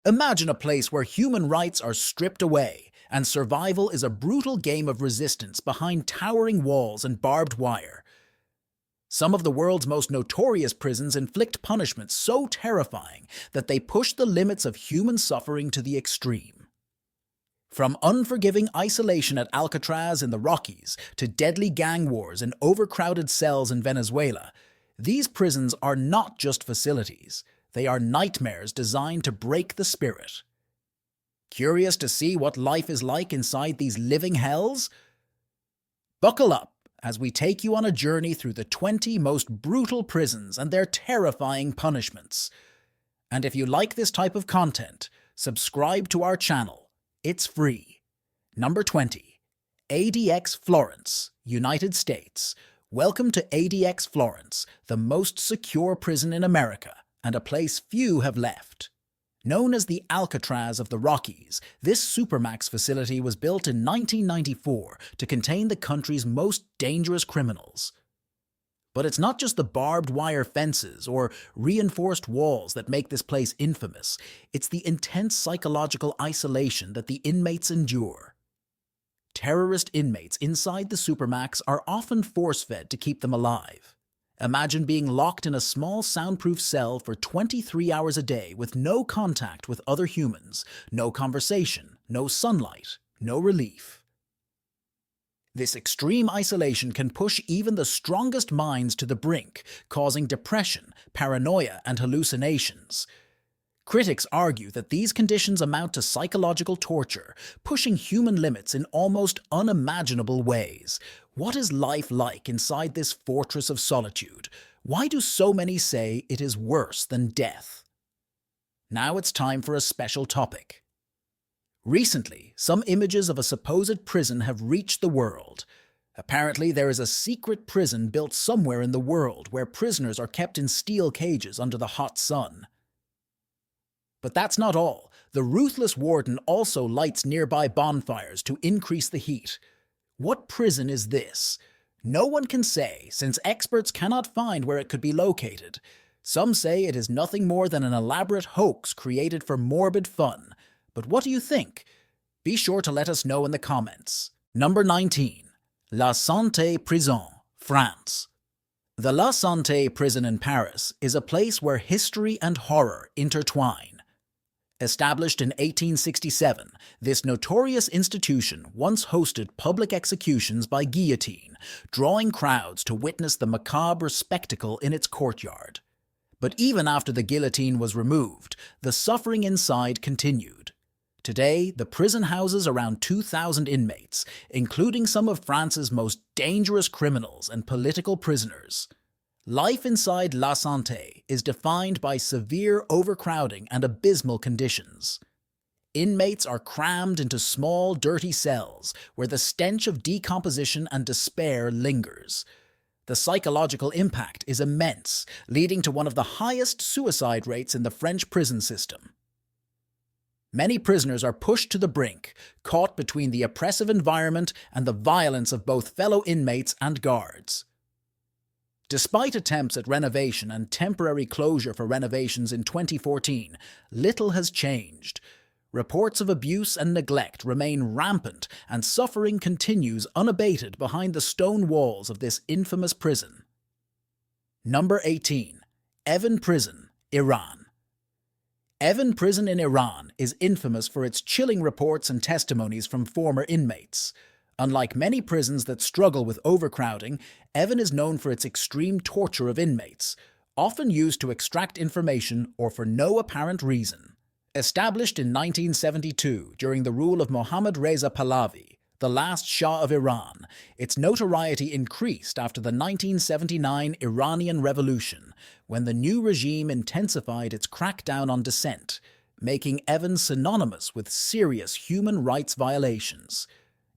Imagine a place where human rights are stripped away and survival is a brutal game of resistance behind towering walls and barbed wire. Some of the world's most notorious prisons inflict punishments so terrifying that they push the limits of human suffering to the extreme. From unforgiving isolation at Alcatraz in the Rockies to deadly gang wars in overcrowded cells in Venezuela, these prisons are not just facilities. They are nightmares designed to break the spirit. Curious to see what life is like inside these living hells? Buckle up as we take you on a journey through the 20 most brutal prisons and their terrifying punishments. And if you like this type of content, subscribe to our channel. It's free. Number 20. ADX Florence, United States. Welcome to ADX Florence, the most secure prison in America, and a place few have left. Known as the Alcatraz of the Rockies, this supermax facility was built in 1994 to contain the country's most dangerous criminals. But it's not just the barbed wire fences or reinforced walls that make this place infamous. It's the intense psychological isolation that the inmates endure. Terrorist inmates inside the supermax are often force-fed to keep them alive. Imagine being locked in a small soundproof cell for 23 hours a day with no contact with other humans, no conversation, no sunlight, no relief. This extreme isolation can push even the strongest minds to the brink, causing depression, paranoia, and hallucinations. Critics argue that these conditions amount to psychological torture, pushing human limits in almost unimaginable ways. What is life like inside this fortress of solitude? Why do so many say it is worse than death? Now it's time for a special topic. Recently, some images of a supposed prison have reached the world. Apparently, there is a secret prison built somewhere in the world where prisoners are kept in steel cages under the hot sun. But that's not all. The ruthless warden also lights nearby bonfires to increase the heat. What prison is this? No one can say, since experts cannot find where it could be located. Some say it is nothing more than an elaborate hoax created for morbid fun. But what do you think? Be sure to let us know in the comments. Number 19. La Santé Prison, France. The La Santé prison in Paris is a place where history and horror intertwine. Established in 1867, this notorious institution once hosted public executions by guillotine, drawing crowds to witness the macabre spectacle in its courtyard. But even after the guillotine was removed, the suffering inside continued. Today, the prison houses around 2,000 inmates, including some of France's most dangerous criminals and political prisoners. Life inside La Santé is defined by severe overcrowding and abysmal conditions. Inmates are crammed into small, dirty cells where the stench of decomposition and despair lingers. The psychological impact is immense, leading to one of the highest suicide rates in the French prison system. Many prisoners are pushed to the brink, caught between the oppressive environment and the violence of both fellow inmates and guards. Despite attempts at renovation and temporary closure for renovations in 2014, little has changed. Reports of abuse and neglect remain rampant, and suffering continues unabated behind the stone walls of this infamous prison. Number 18. Evin Prison, Iran. Evin Prison in Iran is infamous for its chilling reports and testimonies from former inmates. Unlike many prisons that struggle with overcrowding, Evin is known for its extreme torture of inmates, often used to extract information or for no apparent reason. Established in 1972 during the rule of Mohammad Reza Pahlavi, the last Shah of Iran, its notoriety increased after the 1979 Iranian Revolution, when the new regime intensified its crackdown on dissent, making Evin synonymous with serious human rights violations.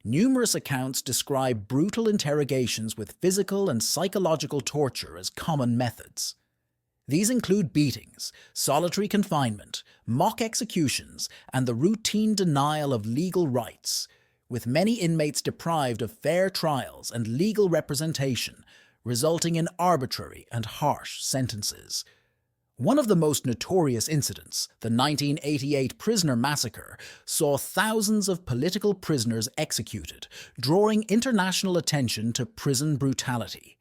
Numerous accounts describe brutal interrogations with physical and psychological torture as common methods. These include beatings, solitary confinement, mock executions, and the routine denial of legal rights, with many inmates deprived of fair trials and legal representation, resulting in arbitrary and harsh sentences. One of the most notorious incidents, the 1988 prisoner massacre, saw thousands of political prisoners executed, drawing international attention to prison brutality.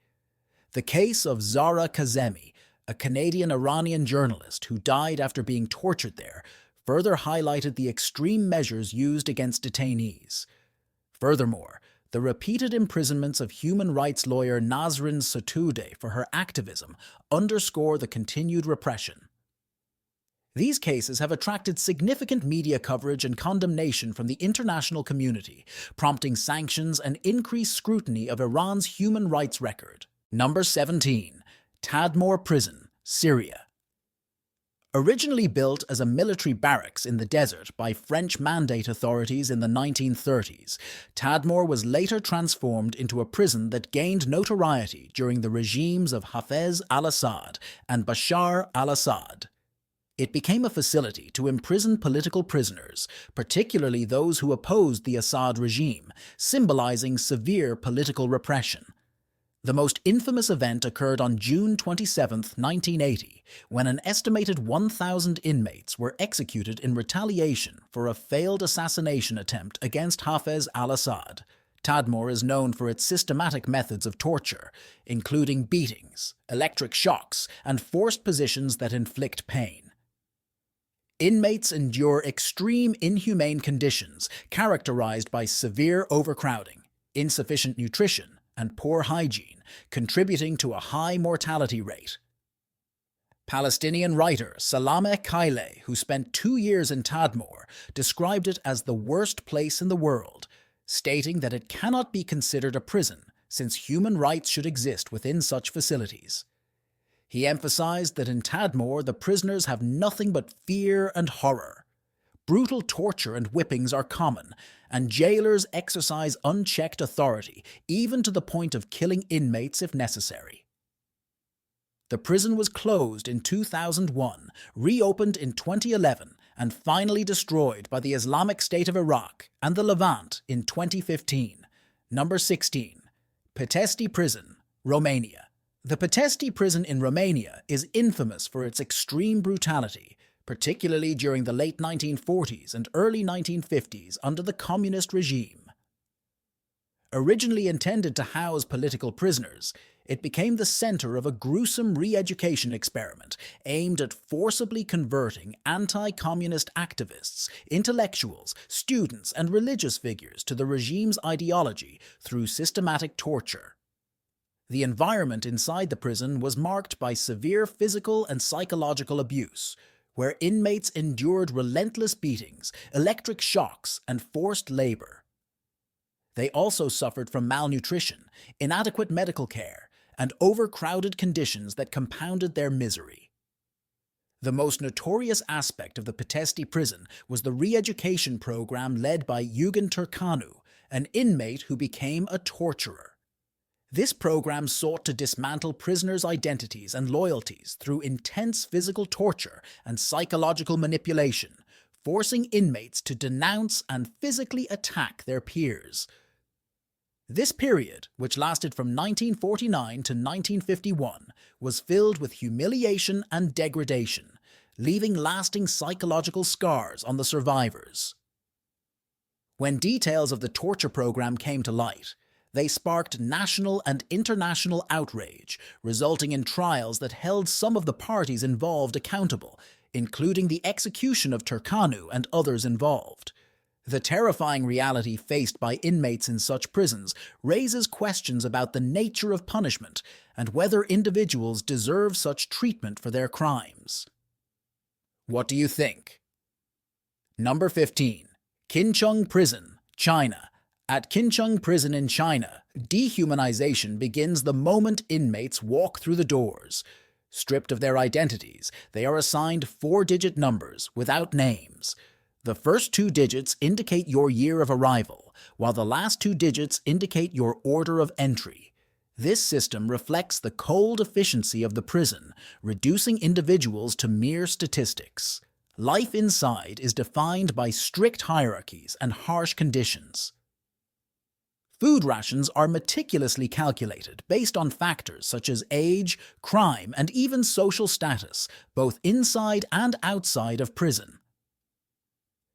The case of Zahra Kazemi, a Canadian-Iranian journalist who died after being tortured there, further highlighted the extreme measures used against detainees. Furthermore, the repeated imprisonments of human rights lawyer Nasrin Sotoudeh for her activism underscore the continued repression. These cases have attracted significant media coverage and condemnation from the international community, prompting sanctions and increased scrutiny of Iran's human rights record. Number 17. Tadmor Prison, Syria. Originally built as a military barracks in the desert by French Mandate authorities in the 1930s, Tadmor was later transformed into a prison that gained notoriety during the regimes of Hafez al-Assad and Bashar al-Assad. It became a facility to imprison political prisoners, particularly those who opposed the Assad regime, symbolizing severe political repression. The most infamous event occurred on June 27, 1980, when an estimated 1,000 inmates were executed in retaliation for a failed assassination attempt against Hafez al-Assad. Tadmor is known for its systematic methods of torture, including beatings, electric shocks, and forced positions that inflict pain. Inmates endure extreme inhumane conditions characterized by severe overcrowding, insufficient nutrition, and poor hygiene, contributing to a high mortality rate. Palestinian writer Salameh Kaileh, who spent 2 years in Tadmor, described it as the worst place in the world, stating that it cannot be considered a prison since human rights should exist within such facilities. He emphasized that in Tadmor the prisoners have nothing but fear and horror. Brutal torture and whippings are common, and jailers exercise unchecked authority, even to the point of killing inmates if necessary. The prison was closed in 2001, reopened in 2011, and finally destroyed by the Islamic State of Iraq and the Levant in 2015. Number 16. Pitești Prison, Romania. The Pitești prison in Romania is infamous for its extreme brutality, particularly during the late 1940s and early 1950s under the communist regime. Originally intended to house political prisoners, it became the center of a gruesome re-education experiment aimed at forcibly converting anti-communist activists, intellectuals, students, and religious figures to the regime's ideology through systematic torture. The environment inside the prison was marked by severe physical and psychological abuse, where inmates endured relentless beatings, electric shocks, and forced labor. They also suffered from malnutrition, inadequate medical care, and overcrowded conditions that compounded their misery. The most notorious aspect of the Pitești prison was the re-education program led by Eugen Turcanu, an inmate who became a torturer. This program sought to dismantle prisoners' identities and loyalties through intense physical torture and psychological manipulation, forcing inmates to denounce and physically attack their peers. This period, which lasted from 1949 to 1951, was filled with humiliation and degradation, leaving lasting psychological scars on the survivors. When details of the torture program came to light, they sparked national and international outrage, resulting in trials that held some of the parties involved accountable, including the execution of Turcanu and others involved. The terrifying reality faced by inmates in such prisons raises questions about the nature of punishment and whether individuals deserve such treatment for their crimes. What do you think? Number 15. Qincheng Prison, China. At Qincheng Prison in China, dehumanization begins the moment inmates walk through the doors. Stripped of their identities, they are assigned 4-digit numbers without names. The first 2 digits indicate your year of arrival, while the last 2 digits indicate your order of entry. This system reflects the cold efficiency of the prison, reducing individuals to mere statistics. Life inside is defined by strict hierarchies and harsh conditions. Food rations are meticulously calculated based on factors such as age, crime, and even social status, both inside and outside of prison.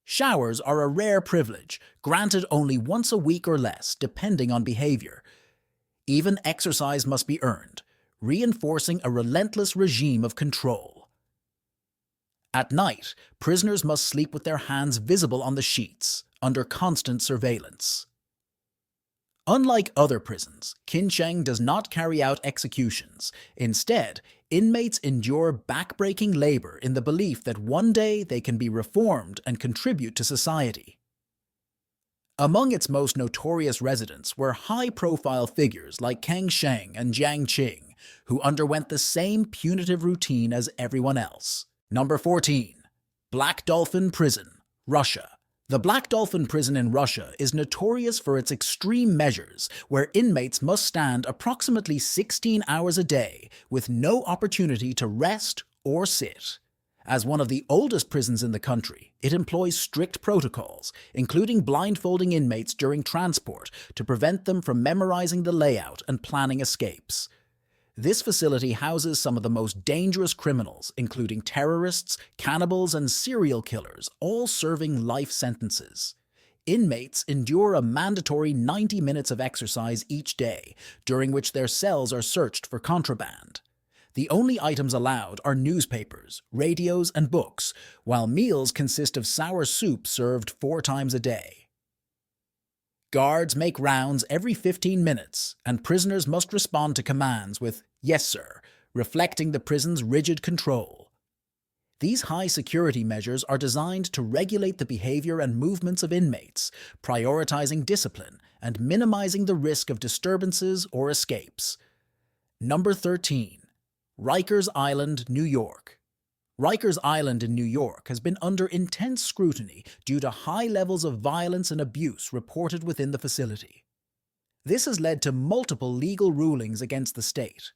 Showers are a rare privilege, granted only once a week or less, depending on behavior. Even exercise must be earned, reinforcing a relentless regime of control. At night, prisoners must sleep with their hands visible on the sheets, under constant surveillance. Unlike other prisons, Kincheng does not carry out executions. Instead, inmates endure backbreaking labor in the belief that one day they can be reformed and contribute to society. Among its most notorious residents were high-profile figures like Kang Sheng and Jiang Qing, who underwent the same punitive routine as everyone else. Number 14. Black Dolphin Prison, Russia. The Black Dolphin prison in Russia is notorious for its extreme measures, where inmates must stand approximately 16 hours a day with no opportunity to rest or sit. As one of the oldest prisons in the country, it employs strict protocols, including blindfolding inmates during transport to prevent them from memorizing the layout and planning escapes. This facility houses some of the most dangerous criminals, including terrorists, cannibals, and serial killers, all serving life sentences. Inmates endure a mandatory 90 minutes of exercise each day, during which their cells are searched for contraband. The only items allowed are newspapers, radios, and books, while meals consist of sour soup served 4 times a day. Guards make rounds every 15 minutes, and prisoners must respond to commands with "Yes, sir," reflecting the prison's rigid control. These high security measures are designed to regulate the behavior and movements of inmates, prioritizing discipline and minimizing the risk of disturbances or escapes. Number 13. Rikers Island, New York. Rikers Island in New York has been under intense scrutiny due to high levels of violence and abuse reported within the facility. This has led to multiple legal rulings against the state.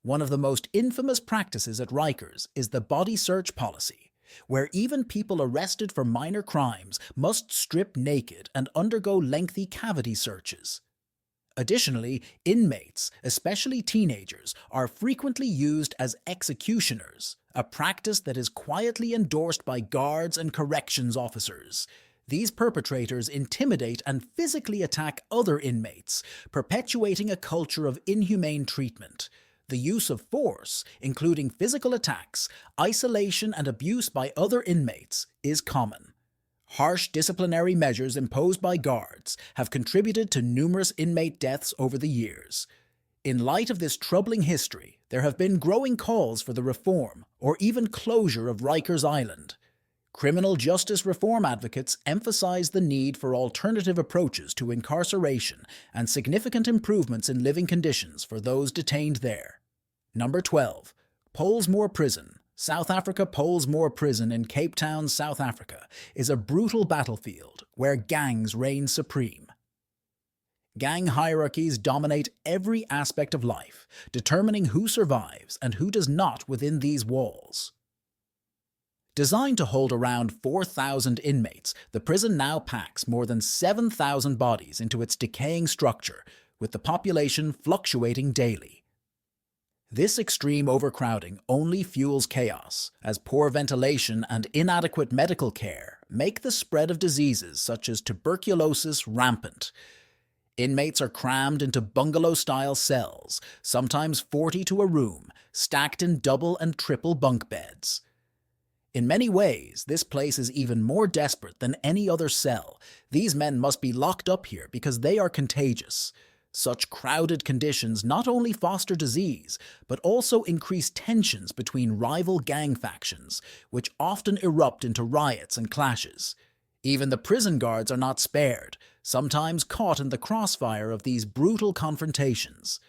One of the most infamous practices at Rikers is the body search policy, where even people arrested for minor crimes must strip naked and undergo lengthy cavity searches. Additionally, inmates, especially teenagers, are frequently used as executioners, a practice that is quietly endorsed by guards and corrections officers. These perpetrators intimidate and physically attack other inmates, perpetuating a culture of inhumane treatment. The use of force, including physical attacks, isolation, and abuse by other inmates, is common. Harsh disciplinary measures imposed by guards have contributed to numerous inmate deaths over the years. In light of this troubling history, there have been growing calls for the reform or even closure of Rikers Island. Criminal justice reform advocates emphasize the need for alternative approaches to incarceration and significant improvements in living conditions for those detained there. Number 12. Pollsmoor Prison, South Africa. Pollsmoor Prison in Cape Town, South Africa, is a brutal battlefield where gangs reign supreme. Gang hierarchies dominate every aspect of life, determining who survives and who does not within these walls. Designed to hold around 4,000 inmates, the prison now packs more than 7,000 bodies into its decaying structure, with the population fluctuating daily. This extreme overcrowding only fuels chaos, as poor ventilation and inadequate medical care make the spread of diseases such as tuberculosis rampant. Inmates are crammed into bungalow-style cells, sometimes 40 to a room, stacked in double and triple bunk beds. In many ways, this place is even more desperate than any other cell. These men must be locked up here because they are contagious. Such crowded conditions not only foster disease, but also increase tensions between rival gang factions, which often erupt into riots and clashes. Even the prison guards are not spared, sometimes caught in the crossfire of these brutal confrontations.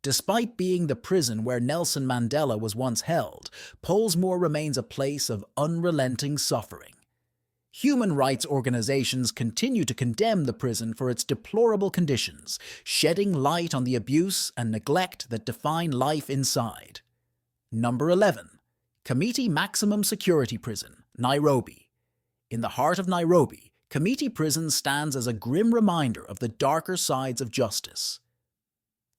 Despite being the prison where Nelson Mandela was once held, Pollsmoor remains a place of unrelenting suffering. Human rights organizations continue to condemn the prison for its deplorable conditions, shedding light on the abuse and neglect that define life inside. Number 11. Kamiti Maximum Security Prison, Nairobi. In the heart of Nairobi, Committee Prison stands as a grim reminder of the darker sides of justice.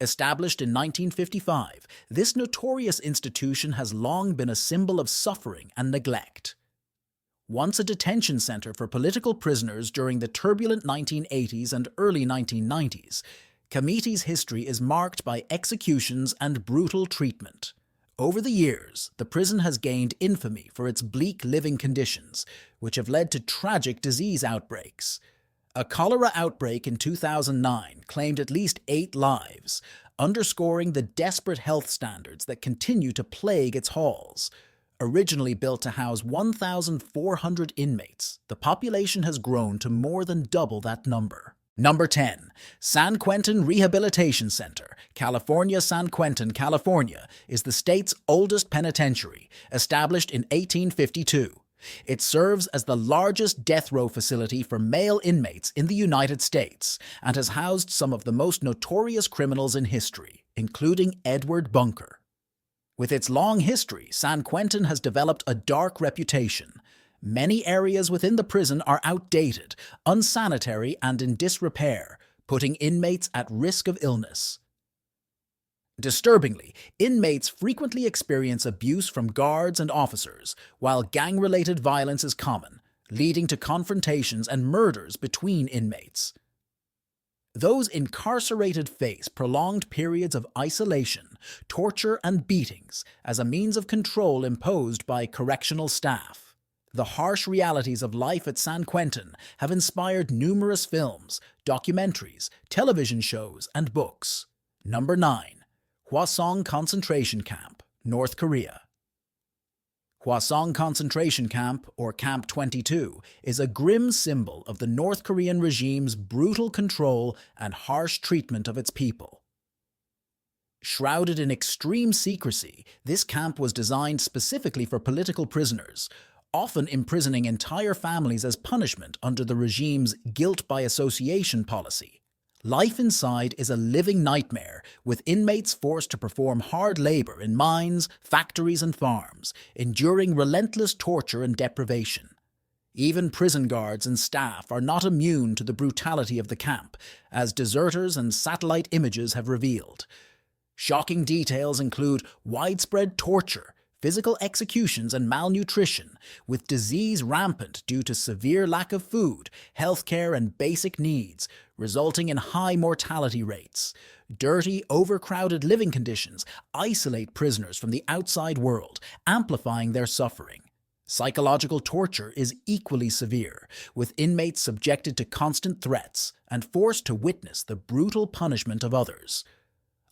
Established in 1955, this notorious institution has long been a symbol of suffering and neglect. Once a detention center for political prisoners during the turbulent 1980s and early 1990s, Committee's history is marked by executions and brutal treatment. Over the years, the prison has gained infamy for its bleak living conditions, which have led to tragic disease outbreaks. A cholera outbreak in 2009 claimed at least 8 lives, underscoring the desperate health standards that continue to plague its halls. Originally built to house 1,400 inmates, the population has grown to more than double that number. Number 10. San Quentin Rehabilitation Center, California. San Quentin, California, is the state's oldest penitentiary, established in 1852. It serves as the largest death row facility for male inmates in the United States and has housed some of the most notorious criminals in history, including Edward Bunker. With its long history, San Quentin has developed a dark reputation. Many areas within the prison are outdated, unsanitary, and in disrepair, putting inmates at risk of illness. Disturbingly, inmates frequently experience abuse from guards and officers, while gang-related violence is common, leading to confrontations and murders between inmates. Those incarcerated face prolonged periods of isolation, torture, and beatings as a means of control imposed by correctional staff. The harsh realities of life at San Quentin have inspired numerous films, documentaries, television shows, and books. Number 9. Hwasong Concentration Camp, North Korea. Hwasong Concentration Camp, or Camp 22, is a grim symbol of the North Korean regime's brutal control and harsh treatment of its people. Shrouded in extreme secrecy, this camp was designed specifically for political prisoners, often imprisoning entire families as punishment under the regime's guilt by association policy. Life inside is a living nightmare, with inmates forced to perform hard labor in mines, factories, and farms, enduring relentless torture and deprivation. Even prison guards and staff are not immune to the brutality of the camp, as deserters and satellite images have revealed. Shocking details include widespread torture, physical executions, and malnutrition, with disease rampant due to severe lack of food, healthcare, and basic needs, resulting in high mortality rates. Dirty, overcrowded living conditions isolate prisoners from the outside world, amplifying their suffering. Psychological torture is equally severe, with inmates subjected to constant threats and forced to witness the brutal punishment of others.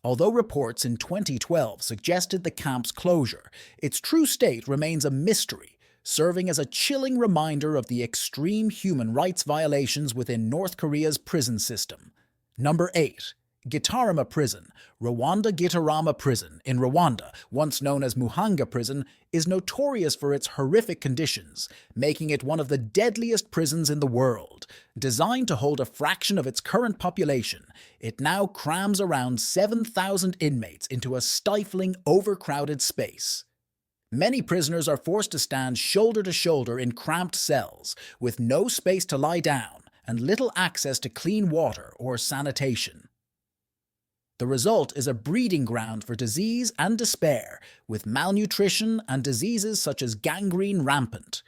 Although reports in 2012 suggested the camp's closure, its true state remains a mystery, serving as a chilling reminder of the extreme human rights violations within North Korea's prison system. Number 8. Gitarama Prison. Rwanda Gitarama Prison in Rwanda, once known as Muhanga Prison, is notorious for its horrific conditions, making it one of the deadliest prisons in the world. Designed to hold a fraction of its current population, it now crams around 7,000 inmates into a stifling, overcrowded space. Many prisoners are forced to stand shoulder to shoulder in cramped cells, with no space to lie down and little access to clean water or sanitation. The result is a breeding ground for disease and despair, with malnutrition and diseases such as gangrene rampant.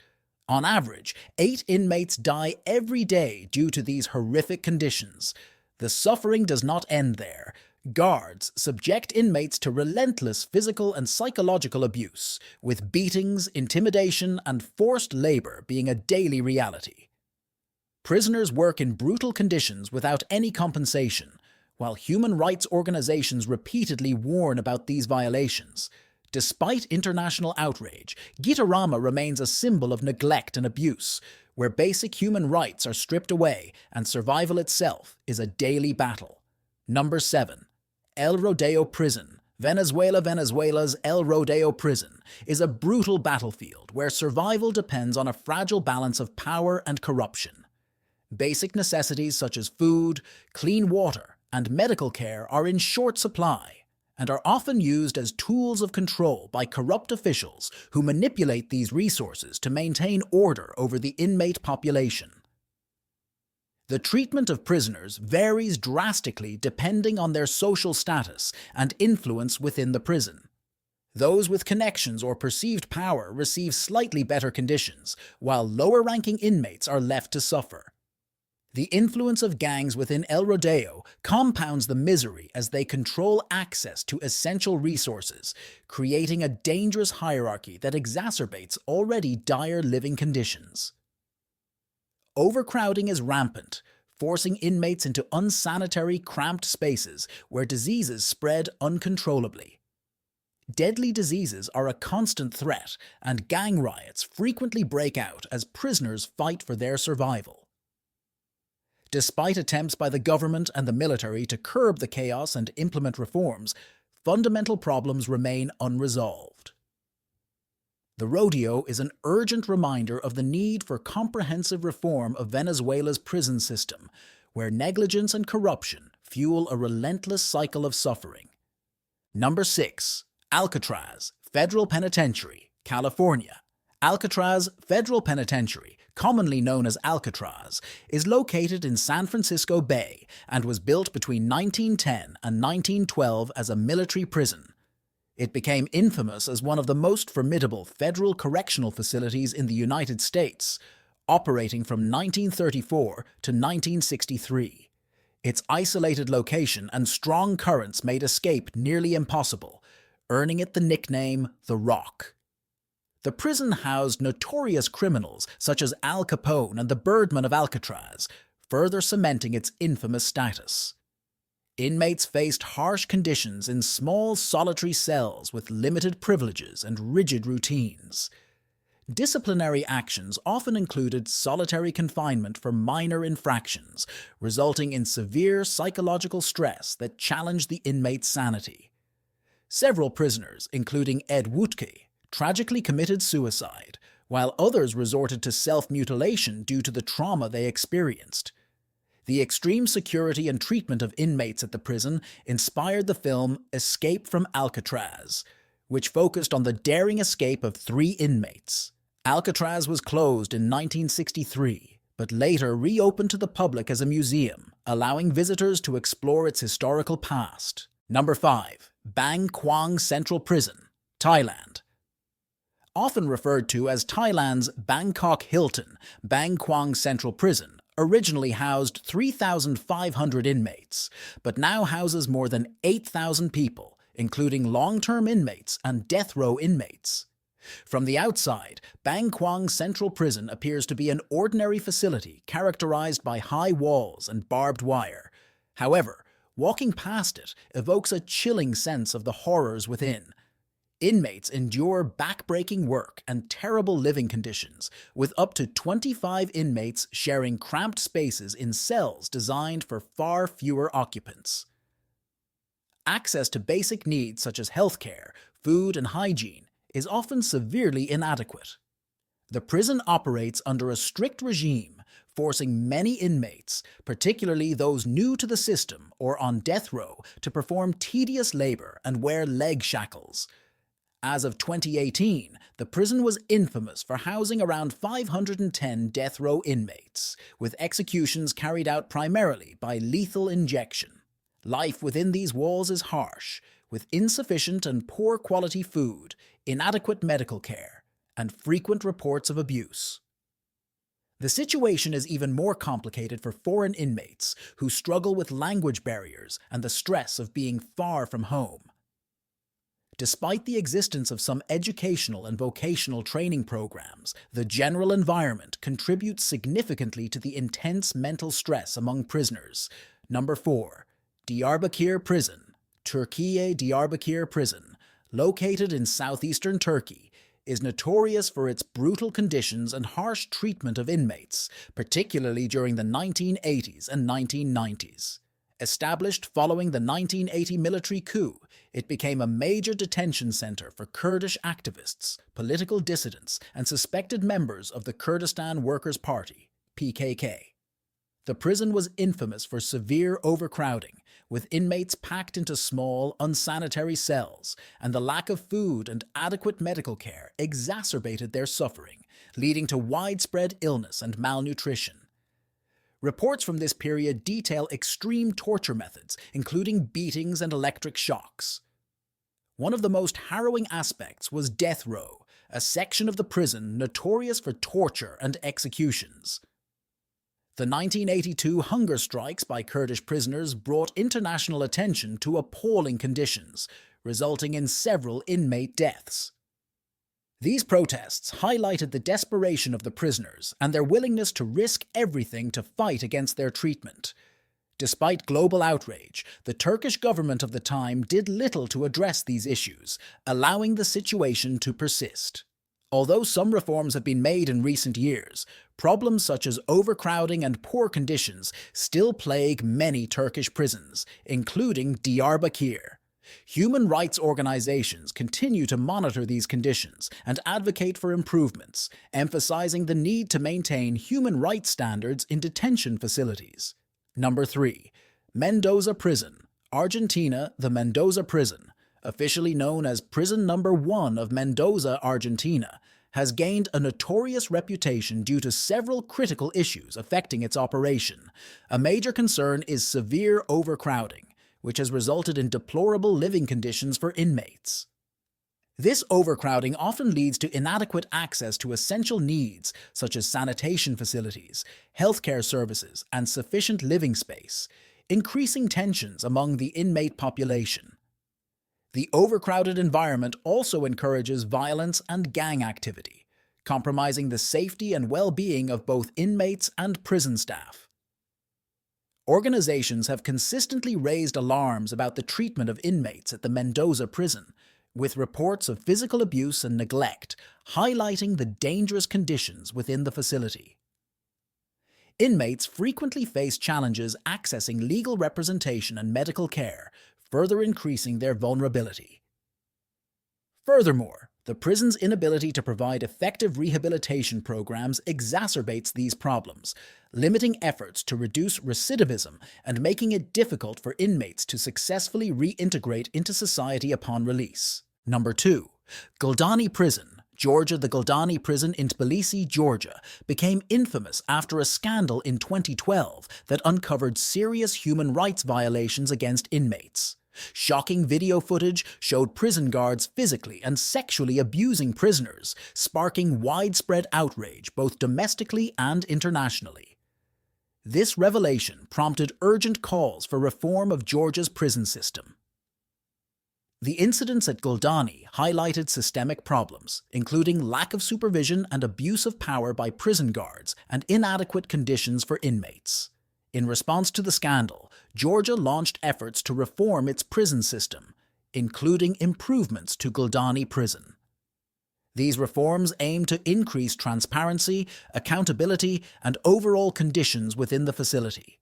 On average, 8 inmates die every day due to these horrific conditions. The suffering does not end there. Guards subject inmates to relentless physical and psychological abuse, with beatings, intimidation, and forced labor being a daily reality. Prisoners work in brutal conditions without any compensation, while human rights organizations repeatedly warn about these violations. Despite international outrage, Gitarama remains a symbol of neglect and abuse, where basic human rights are stripped away and survival itself is a daily battle. Number 7. El Rodeo Prison. Venezuela's El Rodeo Prison is a brutal battlefield where survival depends on a fragile balance of power and corruption. Basic necessities such as food, clean water, and medical care are in short supply and are often used as tools of control by corrupt officials who manipulate these resources to maintain order over the inmate population. The treatment of prisoners varies drastically depending on their social status and influence within the prison. Those with connections or perceived power receive slightly better conditions, while lower-ranking inmates are left to suffer. The influence of gangs within El Rodeo compounds the misery as they control access to essential resources, creating a dangerous hierarchy that exacerbates already dire living conditions. Overcrowding is rampant, forcing inmates into unsanitary, cramped spaces where diseases spread uncontrollably. Deadly diseases are a constant threat, and gang riots frequently break out as prisoners fight for their survival. Despite attempts by the government and the military to curb the chaos and implement reforms, fundamental problems remain unresolved. The rodeo is an urgent reminder of the need for comprehensive reform of Venezuela's prison system, where negligence and corruption fuel a relentless cycle of suffering. Number 6. Alcatraz, Federal Penitentiary, California. Alcatraz Federal Penitentiary, commonly known as Alcatraz, is located in San Francisco Bay and was built between 1910 and 1912 as a military prison. It became infamous as one of the most formidable federal correctional facilities in the United States, operating from 1934 to 1963. Its isolated location and strong currents made escape nearly impossible, earning it the nickname The Rock. The prison housed notorious criminals such as Al Capone and the Birdman of Alcatraz, further cementing its infamous status. Inmates faced harsh conditions in small, solitary cells with limited privileges and rigid routines. Disciplinary actions often included solitary confinement for minor infractions, resulting in severe psychological stress that challenged the inmate's sanity. Several prisoners, including Ed Woodke, tragically committed suicide, while others resorted to self-mutilation due to the trauma they experienced. The extreme security and treatment of inmates at the prison inspired the film Escape from Alcatraz, which focused on the daring escape of 3 inmates. Alcatraz was closed in 1963, but later reopened to the public as a museum, allowing visitors to explore its historical past. Number 5. Bang Kwang Central Prison, Thailand. Often referred to as Thailand's Bangkok Hilton, Bang Kwang Central Prison originally housed 3,500 inmates, but now houses more than 8,000 people, including long-term inmates and death row inmates. From the outside, Bang Kwang Central Prison appears to be an ordinary facility characterized by high walls and barbed wire. However, walking past it evokes a chilling sense of the horrors within. Inmates endure back-breaking work and terrible living conditions, with up to 25 inmates sharing cramped spaces in cells designed for far fewer occupants. Access to basic needs such as healthcare, food, and hygiene is often severely inadequate. The prison operates under a strict regime, forcing many inmates, particularly those new to the system or on death row, to perform tedious labor and wear leg shackles. As of 2018, the prison was infamous for housing around 510 death row inmates, with executions carried out primarily by lethal injection. Life within these walls is harsh, with insufficient and poor quality food, inadequate medical care, and frequent reports of abuse. The situation is even more complicated for foreign inmates who struggle with language barriers and the stress of being far from home. Despite the existence of some educational and vocational training programs, the general environment contributes significantly to the intense mental stress among prisoners. Number 4. Diyarbakir Prison, Turkiye Diyarbakir Prison, located in southeastern Turkey, is notorious for its brutal conditions and harsh treatment of inmates, particularly during the 1980s and 1990s. Established following the 1980 military coup, it became a major detention center for Kurdish activists, political dissidents, and suspected members of the Kurdistan Workers' Party, PKK. The prison was infamous for severe overcrowding, with inmates packed into small, unsanitary cells, and the lack of food and adequate medical care exacerbated their suffering, leading to widespread illness and malnutrition. Reports from this period detail extreme torture methods, including beatings and electric shocks. One of the most harrowing aspects was death row, a section of the prison notorious for torture and executions. The 1982 hunger strikes by Kurdish prisoners brought international attention to appalling conditions, resulting in several inmate deaths. These protests highlighted the desperation of the prisoners and their willingness to risk everything to fight against their treatment. Despite global outrage, the Turkish government of the time did little to address these issues, allowing the situation to persist. Although some reforms have been made in recent years, problems such as overcrowding and poor conditions still plague many Turkish prisons, including Diyarbakir. Human rights organizations continue to monitor these conditions and advocate for improvements, emphasizing the need to maintain human rights standards in detention facilities. Number 3. Mendoza Prison, Argentina. The Mendoza Prison, officially known as Prison Number 1 of Mendoza, Argentina, has gained a notorious reputation due to several critical issues affecting its operation. A major concern is severe overcrowding, which has resulted in deplorable living conditions for inmates. This overcrowding often leads to inadequate access to essential needs such as sanitation facilities, healthcare services, and sufficient living space, increasing tensions among the inmate population. The overcrowded environment also encourages violence and gang activity, compromising the safety and well-being of both inmates and prison staff. Organizations have consistently raised alarms about the treatment of inmates at the Mendoza prison, with reports of physical abuse and neglect highlighting the dangerous conditions within the facility. Inmates frequently face challenges accessing legal representation and medical care, further increasing their vulnerability. Furthermore, the prison's inability to provide effective rehabilitation programs exacerbates these problems, limiting efforts to reduce recidivism and making it difficult for inmates to successfully reintegrate into society upon release. Number 2. Guldani Prison, Georgia. The Guldani Prison in Tbilisi, Georgia, became infamous after a scandal in 2012 that uncovered serious human rights violations against inmates. Shocking video footage showed prison guards physically and sexually abusing prisoners, sparking widespread outrage both domestically and internationally. This revelation prompted urgent calls for reform of Georgia's prison system. The incidents at Guldani highlighted systemic problems, including lack of supervision and abuse of power by prison guards and inadequate conditions for inmates. In response to the scandal, Georgia launched efforts to reform its prison system, including improvements to Guldani Prison. These reforms aim to increase transparency, accountability, and overall conditions within the facility.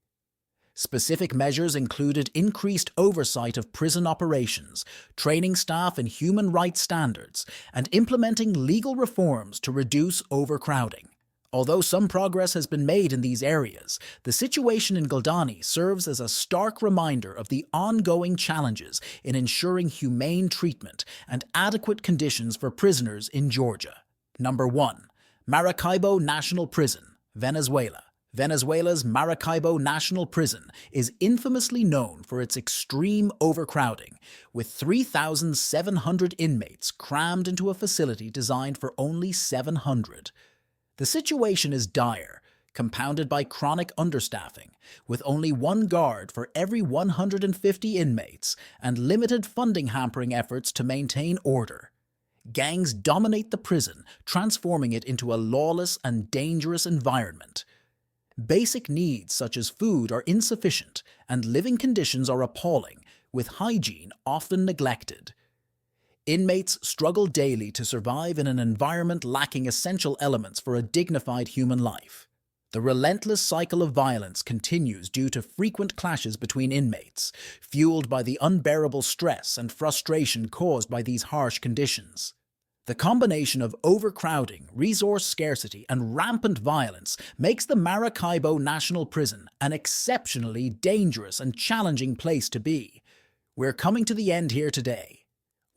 Specific measures included increased oversight of prison operations, training staff in human rights standards, and implementing legal reforms to reduce overcrowding. Although some progress has been made in these areas, the situation in Guldani serves as a stark reminder of the ongoing challenges in ensuring humane treatment and adequate conditions for prisoners in Georgia. Number 1. Maracaibo National Prison, Venezuela. Venezuela's Maracaibo National Prison is infamously known for its extreme overcrowding, with 3,700 inmates crammed into a facility designed for only 700. The situation is dire, compounded by chronic understaffing, with only one guard for every 150 inmates and limited funding hampering efforts to maintain order. Gangs dominate the prison, transforming it into a lawless and dangerous environment. Basic needs such as food are insufficient, and living conditions are appalling, with hygiene often neglected. Inmates struggle daily to survive in an environment lacking essential elements for a dignified human life. The relentless cycle of violence continues due to frequent clashes between inmates, fueled by the unbearable stress and frustration caused by these harsh conditions. The combination of overcrowding, resource scarcity, and rampant violence makes the Maracaibo National Prison an exceptionally dangerous and challenging place to be. We're coming to the end here today.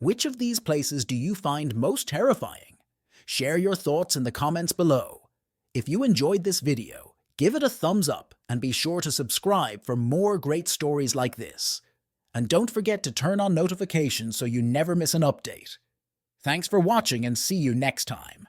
Which of these places do you find most terrifying? Share your thoughts in the comments below. If you enjoyed this video, Give it a thumbs up and be sure to subscribe for more great stories like this. And don't forget to turn on notifications so you never miss an update. Thanks for watching and see you next time.